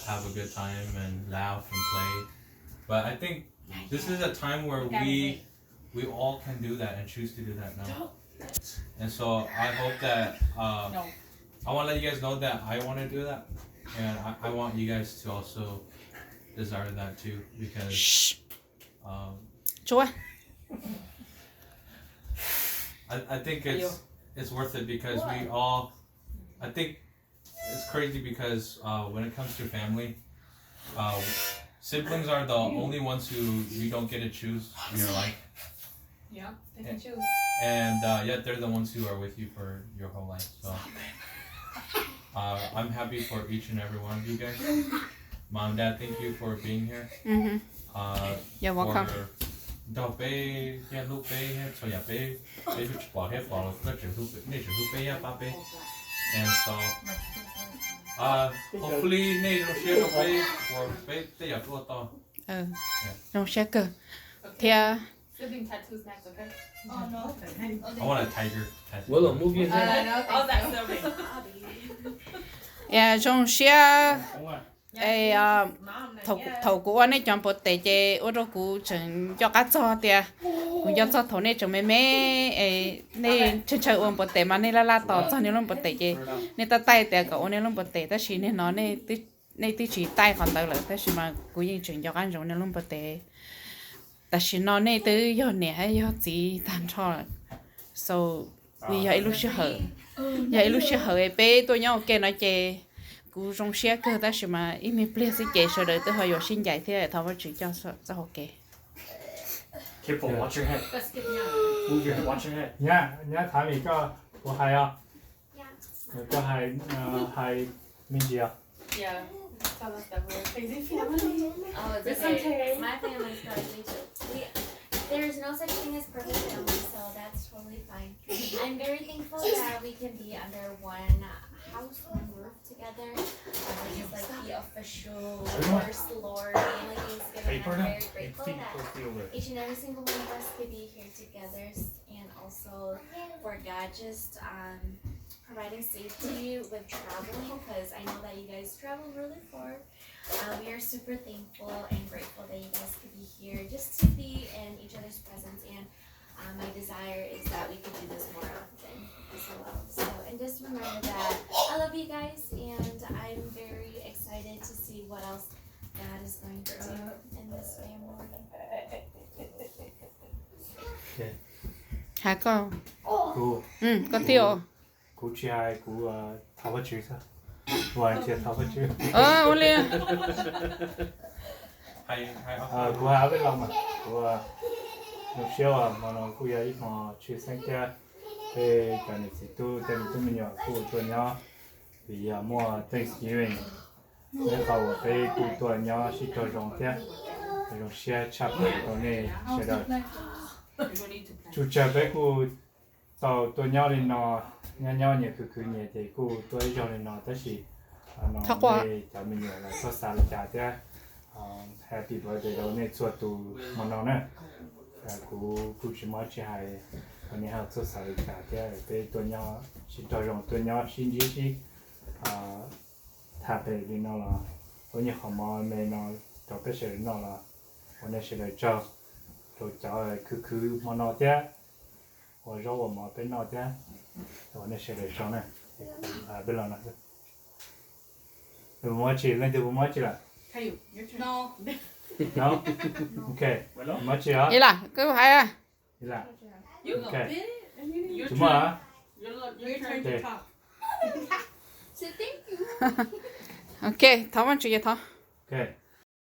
have a good time and laugh and play. But I think this is a time where we all can do that and choose to do that now. And so I hope that I want to let you guys know that I want to do that, and I want you guys to also desire that too, because I think it's worth it, because we all, I think it's crazy because when it comes to family, siblings are the only ones who you don't get to choose in your life. Yeah, they can choose. And yet they're the ones who are with you for your whole life. So I'm happy for each and every one of you guys. Mom, Dad, thank you for being here. You're welcome. And so hopefully nay don't share the way or they are to Don't share cơ. Thì Sibling tattoos next, okay? Oh no. I want a tiger tattoo. Well, movie is No, oh, that's sibling. yeah, don't share thầu của anh ấy chọn bột tệ chế ở đó cũng chừng cho cá cho tiệt cũng cho thầu này chừng mấy này chơi ôm bột tệ mà này là tỏ cho nên luôn bột tệ chế nên ta tay tiệt cậu nên luôn bột tệ ta chỉ nên nó này chỉ tay còn tới là ta chỉ mà cũng như chừng cho ăn rồi nên luôn bột tệ ta chỉ nó này từ giờ nè hay giờ gì tan cho so vì giờ lúc xưa hở bé tôi nhau kêu nói chè cú trong xe cơ ta xem mà ít mình plei sẽ chạy sau đấy tới hồi sinh giải thế thao vào chỉ cho ok. Careful, watch your head. Move your head, watch your head. nhá thả mình có hay à? Có hay mình gì à? Yeah. Tell us that we're a crazy family. Oh, it's okay. My family's totally chill. There's no such thing as perfect family, so that's totally fine. I'm very thankful that we can be under one house, one roof together. This is like the official first Lord family Thanksgiving. I'm very grateful that each and every single one of us could be here together, and also for God just providing safety with traveling, because I know that you guys travel really far. We are super thankful and grateful that you guys could be here just to be in each other's presence, and my desire is that we could do this more often as well. So, and just remember that I love you guys, and I'm very excited to see what else God is going to do in this family. Hả con? Cô Con tiêu. cô chị hai cô tháo vào chữ sao? Ngoài chị tháo vào chữ. Ôn liền. Hay Cô hai biết lòng mà. Cô lúc xưa mà nó cô ấy mà chữ sang kia về cái này thì tôi mình nhỏ cô tôi nhỏ vì mua Thanksgiving nên họ về cô tôi nhỏ chỉ cho rong kia rong xe chắp cái này sẽ được chú cha bé cô tao tôi nhỏ lên nó nhỏ nhẹ cứ nhẹ thì cô tôi cho lên nó tới chỉ nó để cho mình nhỏ là so sánh trả thế happy birthday đâu này chua tu mà nó nè cô chỉ mới chỉ hay anh ấy học so sánh trả thế bé tôi nhỏ chỉ cho rong tôi nhỏ xin gì thà bé đi nó là anh ấy họ mà mẹ nó cho bé sẽ nó là anh ấy sẽ lấy cho rồi cho cứ mà nó thế rồi rồi mà bên nó thế rồi anh ấy sẽ lấy cho này bên nó nữa đúng không chị lên từ đúng không chị là Hey, your turn. No. no okay mà chị à Vậy là cứ hay à. vậy là You okay Your chúng mà Your turn to talk. So thank you. Ok, tháo vào chữ vậy thôi. okay